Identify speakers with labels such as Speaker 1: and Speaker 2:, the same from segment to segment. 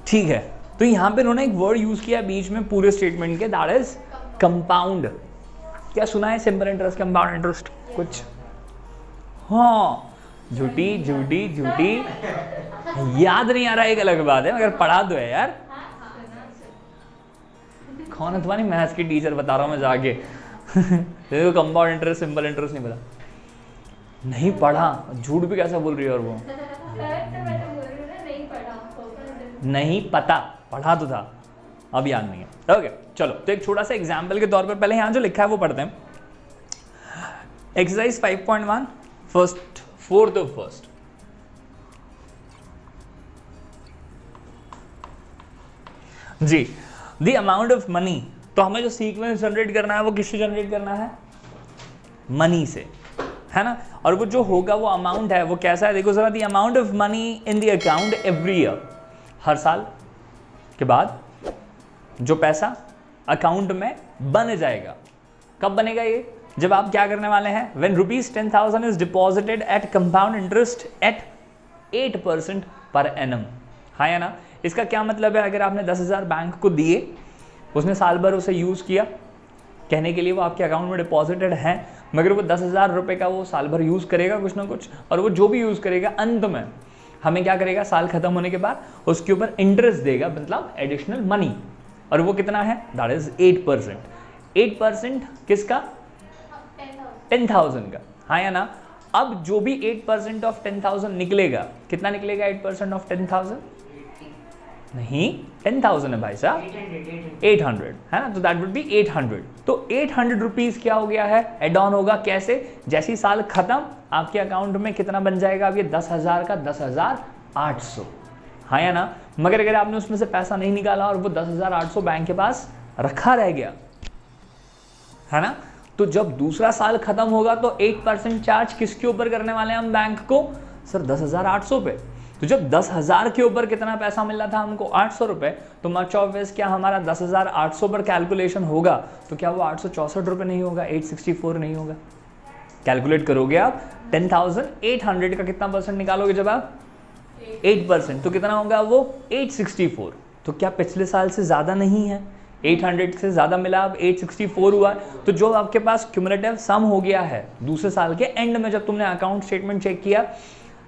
Speaker 1: ठीक है, तो यहां पे उन्होंने एक वर्ड यूज किया बीच में पूरे स्टेटमेंट के, दैट इज कंपाउंड। क्या सुना है? सिंपल इंटरेस्ट, कंपाउंड इंटरेस्ट कुछ? हाँ, झूठी झूठी झूठी, याद नहीं आ रहा एक अलग बात है, मगर पढ़ा दो है यार। कौन है तुम्हारी मैथ्स की टीचर? बता रहा हूं मैं जाके। देखो कंपाउंड इंटरेस्ट, सिंपल इंटरेस्ट नहीं पता, नहीं पढ़ा, झूठ भी कैसा बोल रही है। और वो नहीं पता, पढ़ा तो था, अब याद नहीं है। ओके चलो, तो एक छोटा सा एग्जाम्पल के तौर पर पहले यहां जो लिखा है वो पढ़ते हैं। Exercise 5.1 first fourth of first. जी, द अमाउंट ऑफ मनी, तो हमें जो सीक्वेंस जनरेट करना है वो किससे जनरेट करना है? मनी से, है ना। और वो जो होगा वो अमाउंट है वो कैसा है? देखो जरा, the amount of money in the account every year, हर साल के बाद जो पैसा अकाउंट में बन जाएगा। कब बनेगा ये? जब आप क्या करने वाले हैं? When rupees 10,000 is deposited at compound interest at 8% per annum. हाँ या ना? इसका क्या मतलब है? अगर आपने 10,000 बैंक को दिए, उसने साल भर उसे यूज किया, कहने के लिए वो आपके अकाउंट में डिपॉजिटेड है, मगर वो 10,000 रुपए का वो साल भर यूज करेगा कुछ ना कुछ, और वो जो भी यूज करेगा अंत में हमें क्या करेगा? साल खत्म होने के बाद उसके ऊपर इंटरेस्ट देगा, मतलब एडिशनल मनी। और वो कितना है? That is 8%। 8% किसका? 10,000 का। हाँ या ना? अब जो भी 8% ऑफ 10,000 निकलेगा, कितना निकलेगा 8% ऑफ 10,000? नहीं, 10,000 है भाई साहब, 800 है ना, तो दैट वुड बी 800। तो 800 रुपीज क्या हो गया है? एड ऑन होगा। कैसे? जैसे ही साल खत्म आपके अकाउंट में कितना बन जाएगा? अब ये 10,000 का 10,800। हाँ या ना? मगर अगर आपने उसमें से पैसा नहीं निकाला और वो 10,800 बैंक के पास रखा रह गया, है ना, तो जब दूसरा साल खत्म होगा तो 8% चार्ज किसके ऊपर करने वाले हैं हम बैंक को? सर 10,800 पे। तो जब 10,000 के ऊपर कितना पैसा मिल रहा था हमको? 800 रुपए। तो मच ऑफ इज क्या हमारा 10,800 पर कैलकुलेशन होगा तो क्या वो 864 रुपए नहीं होगा? 864 नहीं होगा? कैलकुलेट करोगे आप 10,800 का कितना परसेंट निकालोगे जब आप? 8%, तो कितना होगा वो? 864। तो क्या पिछले साल से ज्यादा नहीं है? 800 से ज्यादा मिला, अब 864 हुआ। तो जो आपके पास क्यूमुलेटिव सम हो गया है दूसरे साल के एंड में, जब तुमने अकाउंट स्टेटमेंट चेक किया,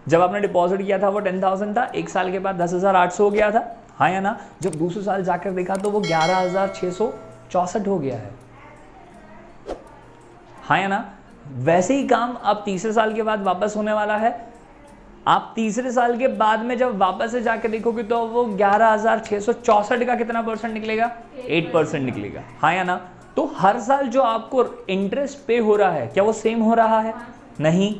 Speaker 1: जब आपने डिपॉजिट किया था वो 10,000 था, एक साल के बाद 10,800 हो गया था। हाँ या ना? जब दूसरे साल जाकर देखा तो वो 11,664 हो गया है। हाँ या ना? वैसे ही काम अब तीसरे साल के बाद वापस होने वाला है। आप तीसरे साल के बाद में जब वापस से जाके देखोगे तो वो 11,664 का कितना परसेंट निकलेगा? 8% निकलेगा। हाँ या ना? तो हर साल जो आपको इंटरेस्ट पे हो रहा है क्या वो सेम हो रहा है? नहीं,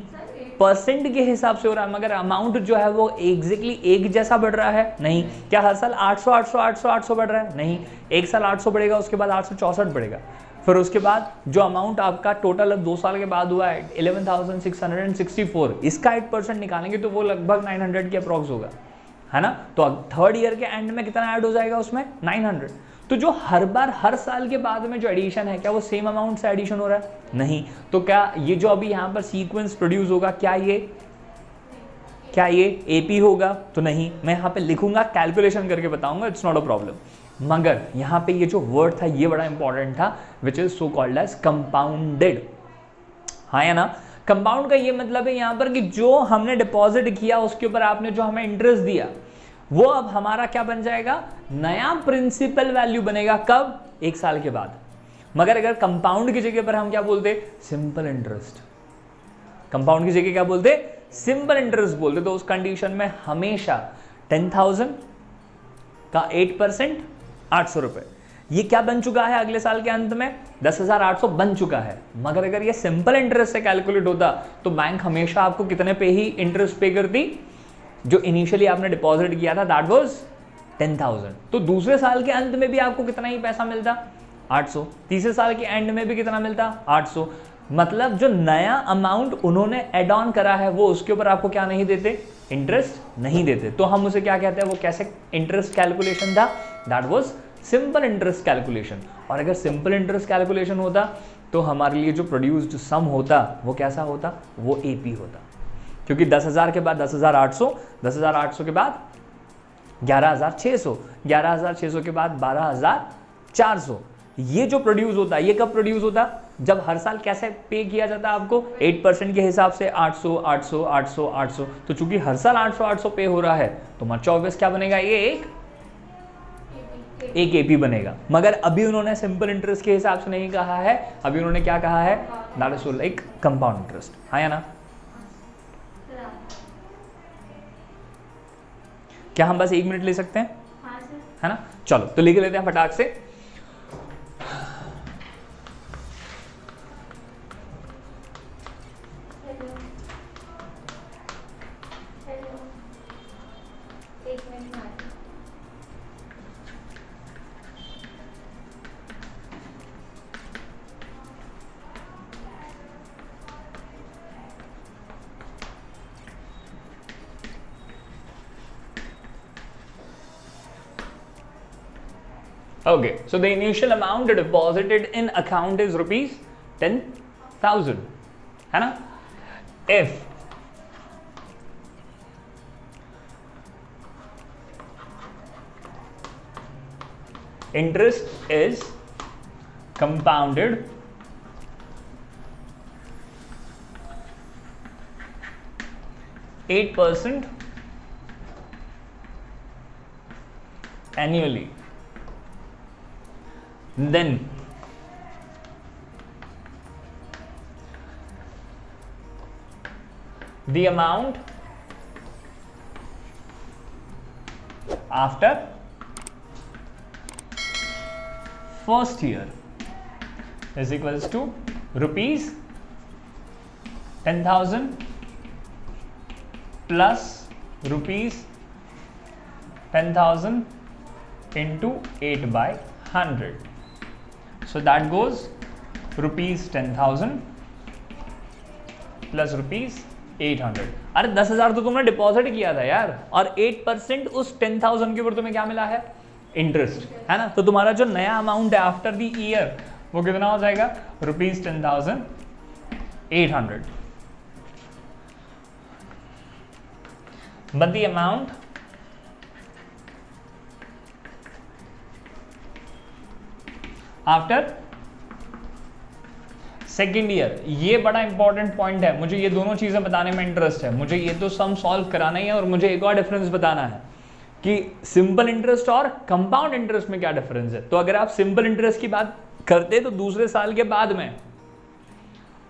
Speaker 1: परसेंट के हिसाब से हो रहा है, मगर अमाउंट जो है वो एग्जैक्टली एक जैसा बढ़ रहा है? नहीं। क्या हर साल 800 800 800 800 बढ़ रहा है? नहीं। एक साल 800 बढ़ेगा, उसके बाद 864 बढ़ेगा, फिर उसके बाद जो अमाउंट आपका टोटल अब 2 साल के बाद हुआ है 11,664, इसका 8% निकालेंगे तो वो लगभग 900 के अप्रॉक्स होगा, है ना। तो थर्ड ईयर के एंड में कितना ऐड हो जाएगा उसमें? 900। तो जो हर बार हर साल के बाद में जो एडिशन है क्या वो सेम अमाउंट से एडिशन हो रहा है? नहीं। तो क्या ये जो अभी यहाँ पर सीक्वेंस प्रोड्यूस होगा क्या ये एपी होगा? तो नहीं। मैं यहाँ पे लिखूंगा, कैलकुलेशन करके बताऊंगा, इट्स नॉट अ प्रॉब्लम। मगर यहाँ पे ये जो वर्ड था ये बड़ा इंपॉर्टेंट था, which is so called as compounded. हाँ या ना? कंपाउंड का ये मतलब है यहाँ पर कि जो हमने डिपॉजिट किया उसके ऊपर आपने जो हमें इंटरेस्ट दिया वो अब हमारा क्या बन जाएगा? नया प्रिंसिपल वैल्यू बनेगा। कब? 1 साल के बाद। मगर अगर कंपाउंड की जगह पर हम क्या बोलते? Simple interest. कंपाउंड की जगह क्या बोलते? सिंपल इंटरेस्ट बोलते। तो उस कंडीशन में हमेशा 10,000 का 8% 800 रुपए, ये क्या बन चुका है? अगले साल के अंत में 10,800 बन चुका है। मगर अगर ये सिंपल इंटरेस्ट से कैलकुलेट होता तो बैंक हमेशा आपको कितने पे ही इंटरेस्ट पे करती? जो इनिशियली आपने डिपॉजिट किया था दैट वाज 10,000। तो दूसरे साल के अंत में भी आपको कितना ही पैसा मिलता? 800। तीसरे साल के एंड में भी कितना मिलता? 800। मतलब जो नया अमाउंट उन्होंने एड ऑन करा है वो उसके ऊपर आपको क्या नहीं देते? इंटरेस्ट नहीं देते। तो हम उसे क्या कहते हैं? वो कैसे इंटरेस्ट कैलकुलेशन था? That was simple interest calculation. और अगर सिंपल इंटरेस्ट कैलकुलेशन होता तो हमारे लिए जो प्रोड्यूस्ड सम होता वो कैसा होता? वो एपी होता। क्योंकि 10,000 के बाद 10,800, 10,800 के बाद 11,600, 11,600 के बाद 12,400। ये जो प्रोड्यूस होता है ये कब प्रोड्यूस होता है? जब हर साल कैसे पे किया जाता है आपको? 8% के हिसाब से 800 800 800 800। तो चूंकि हर साल 800 800 पे हो रहा है तो 24 क्या बनेगा? ये एक एपी बनेगा। मगर अभी उन्होंने सिंपल इंटरेस्ट के हिसाब से नहीं कहा है, अभी उन्होंने क्या कहा है? That is like compound interest. हाँ या ना? क्या हम बस 1 मिनट ले सकते हैं?
Speaker 2: हाँ सर।
Speaker 1: है ना? चलो तो लिख लेते हैं फटाक से।
Speaker 2: हेलो हेलो, एक मिनट में आती हूँ।
Speaker 1: Okay, so the initial amount deposited in account is rupees 10,000, है ना? If interest is compounded (8% annually), then the amount after first year is equals to rupees 10,000 plus rupees 10,000 into 8/100. So that goes rupees 10,000 plus rupees 800। अरे 10,000 तो तुमने deposit किया था यार, और 8% उस 10,000 के ऊपर तुम्हें क्या मिला है? इंटरेस्ट, है ना? तो तुम्हारा जो नया अमाउंट है आफ्टर द ईयर वो कितना हो जाएगा? Rupees 10,800। But the amount after second year, ये बड़ा इंपॉर्टेंट पॉइंट है। मुझे ये दोनों चीजें बताने में इंटरेस्ट है। मुझे ये तो सम सॉल्व कराना ही है और मुझे एक और डिफरेंस बताना है कि सिंपल इंटरेस्ट और कंपाउंड इंटरेस्ट में क्या डिफरेंस है। तो अगर आप सिंपल इंटरेस्ट की बात करते तो दूसरे साल के बाद में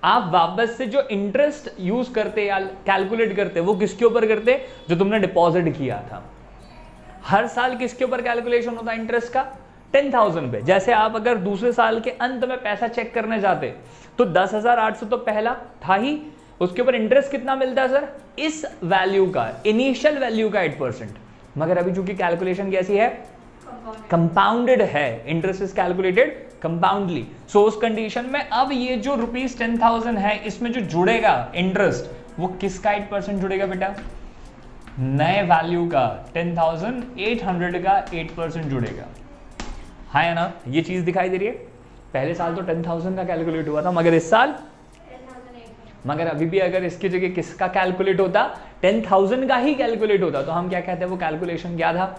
Speaker 1: आप वापस से जो इंटरेस्ट यूज करते या कैलकुलेट करते वो किसके ऊपर करते? जो तुमने डिपॉजिट किया था। हर साल किसके ऊपर कैलकुलेशन होता है इंटरेस्ट का? 10,000 पे। जैसे आप अगर दूसरे साल के अंत में पैसा चेक करने जाते तो 10,800 तो पहला था ही, उसके ऊपर इंटरेस्ट कितना मिलता है सर? इस वैल्यू का, इनिशियल वैल्यू का 8%। मगर अभी चूंकि कैलकुलेशन कैसी है? कंपाउंडेड है। Interest is calculated compoundly. So उस कंडीशन में अब ये जो रुपीज 10,000 है इसमें जो जुड़ेगा इंटरेस्ट वो किसका 8% जुड़ेगा बेटा? नए वैल्यू का 10,800 का 8% जुड़ेगा। हाँ या ना? ये चीज दिखाई दे रही है? पहले साल तो 10,000 का कैलकुलेट हुआ था, मगर इस साल
Speaker 2: 10,800।
Speaker 1: मगर अभी भी अगर इसकी जगह किसका कैलकुलेट होता? 10,000 का ही कैलकुलेट होता तो हम क्या कहते हैं? वो कैलकुलेशन क्या था?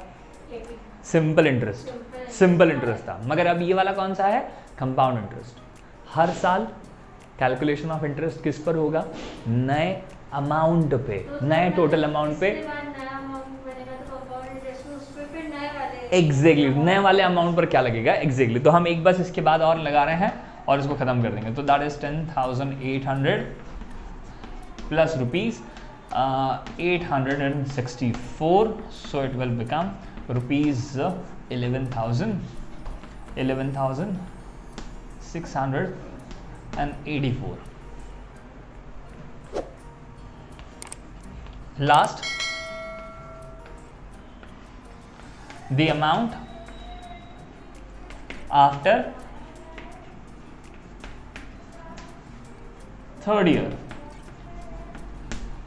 Speaker 1: Simple interest. सिंपल इंटरेस्ट था। मगर अब ये वाला कौन सा है? Compound interest. हर साल कैलकुलेशन ऑफ इंटरेस्ट किस पर होगा? नए अमाउंट पे, नए टोटल अमाउंट पे। एग्जैक्टली नए वाले अमाउंट पर क्या लगेगा? एग्जैक्टली तो हम एक बस इसके बाद और लगा रहे हैं और इसको खत्म कर देंगे। तो that is 10,800 plus rupees 864, so it will become rupees 11,684। Last, the amount after third year.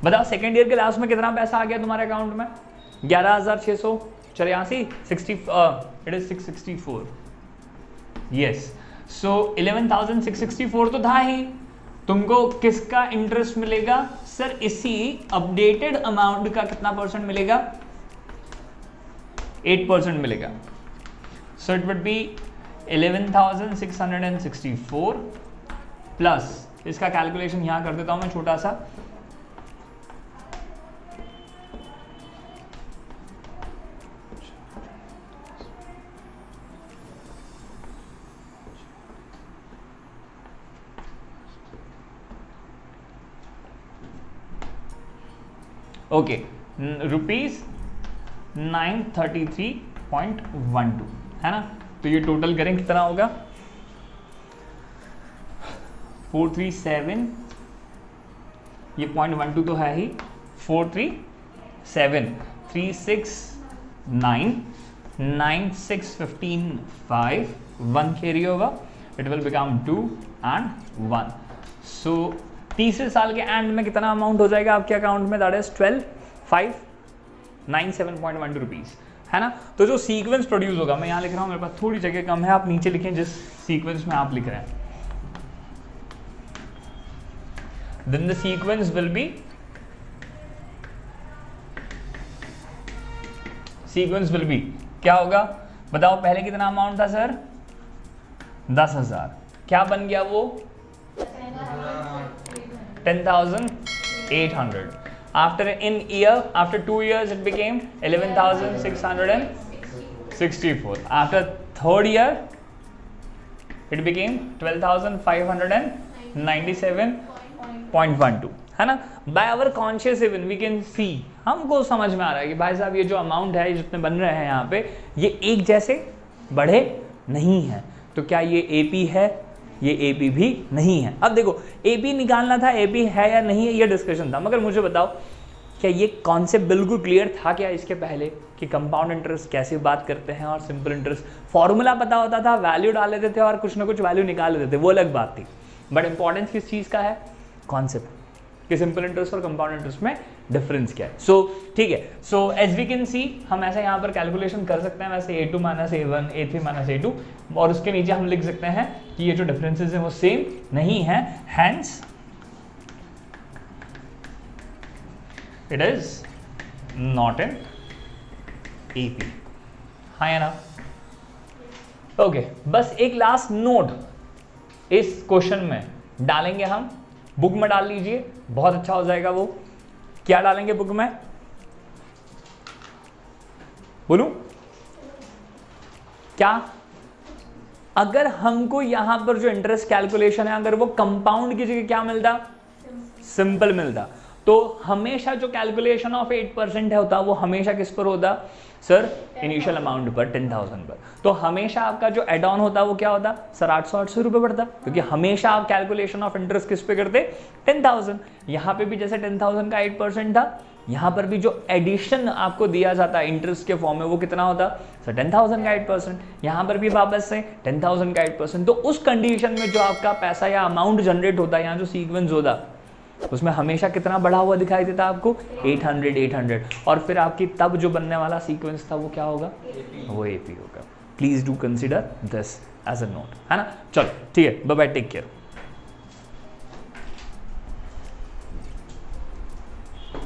Speaker 1: बताओ सेकेंड ईयर के लास्ट में कितना पैसा आ गया तुम्हारे अकाउंट में? 11,684, 60 इट इज 664। यस, सो 11,664 तो था ही। तुमको किसका इंटरेस्ट मिलेगा सर? इसी अपडेटेड अमाउंट का कितना परसेंट मिलेगा? 8% मिलेगा. So it would be 11,664 plus इसका कैलकुलेशन यहाँ कर देता हूँ मैं छोटा सा. ओके, रुपीज 933.12 है ना. तो ये टोटल करें कितना होगा, 437, ये 0.12 तो है ही, 437, 369, 9615, 1 कैरी होगा, इट विल बिकम 2 and 1. सो तीसरे साल के एंड में कितना अमाउंट हो जाएगा आपके अकाउंट में, दैट इज 12,597.12 रुपीज है ना. तो जो सीक्वेंस प्रोड्यूस होगा, मैं यहाँ लिख रहा हूँ, मेरे पास थोड़ी जगह कम है, आप नीचे लिखें जिस सीक्वेंस में आप लिख रहे हैं. Then the sequence will be, क्या होगा बताओ, पहले कितना अमाउंट था सर, 10,000, क्या बन गया वो 10,800. After 2 years it became 11,664. After third year it became 12,597.12 है ना. By our conscious even we can see, हमको समझ में आ रहा है कि भाई साहब ये जो अमाउंट है, जितने बन रहे हैं यहाँ पे, ये एक जैसे बढ़े नहीं है. तो क्या ये AP है, ये AP भी नहीं है. अब देखो AP निकालना था, AP है या नहीं है ये डिस्कशन था, मगर मुझे बताओ क्या ये कॉन्सेप्ट बिल्कुल क्लियर था क्या इसके पहले कि कंपाउंड इंटरेस्ट कैसे बात करते हैं और सिंपल इंटरेस्ट, फॉर्मूला पता होता था, वैल्यू डाल लेते थे और कुछ ना कुछ वैल्यू निकाल लेते थे, वो अलग बात थी. बट इंपॉर्टेंस किस चीज़ का है, कॉन्सेप्ट कि सिंपल इंटरेस्ट और कंपाउंड इंटरेस्ट में डिफरेंस क्या है. सो ठीक है. So as we can see, हम ऐसा यहाँ पर कैलकुलेशन कर सकते हैं वैसे, A2 minus A1, A3 minus A2, और उसके नीचे हम लिख सकते हैं कि ये जो डिफरेंसेस हैं वो सेम नहीं है, hence it is not in AP. हाँ या ना. ओके, बस एक लास्ट नोट इस क्वेश्चन में डालेंगे हम, बुक में डाल लीजिए, बहुत अच्छा हो जाएगा वो. क्या डालेंगे बुक में, बोलूं क्या, अगर हमको यहां पर जो इंटरेस्ट कैलकुलेशन है, अगर वो कंपाउंड की जगह क्या मिलता, सिंपल मिलता, तो हमेशा जो कैलकुलेशन ऑफ 8% है होता, वो हमेशा किस पर होता सर, इनिशियल अमाउंट पर, 10,000 पर. तो हमेशा आपका जो एड ऑन होता वो क्या होता सर, 800 रुपये पड़ता, क्योंकि हमेशा आप कैलकुलेशन ऑफ इंटरेस्ट किस पे करते, 10,000. यहाँ पे भी जैसे 10,000 का 8% था, यहाँ पर भी जो एडिशन आपको दिया जाता है इंटरेस्ट के फॉर्म में वो कितना होता सर, 10,000 का 8%. यहाँ पर भी वापस से 10,000 का 8%. तो उस कंडीशन में जो आपका पैसा या अमाउंट जनरेट होता है, यहाँ जो सीक्वेंस होता उसमें हमेशा कितना बढ़ा हुआ दिखाई देता आपको, 800, और फिर आपकी तब जो बनने वाला सीक्वेंस था वो क्या होगा, वो AP होगा. Please do consider this as a note, है ना. चलो ठीक है, बाय बाय, टेक केयर.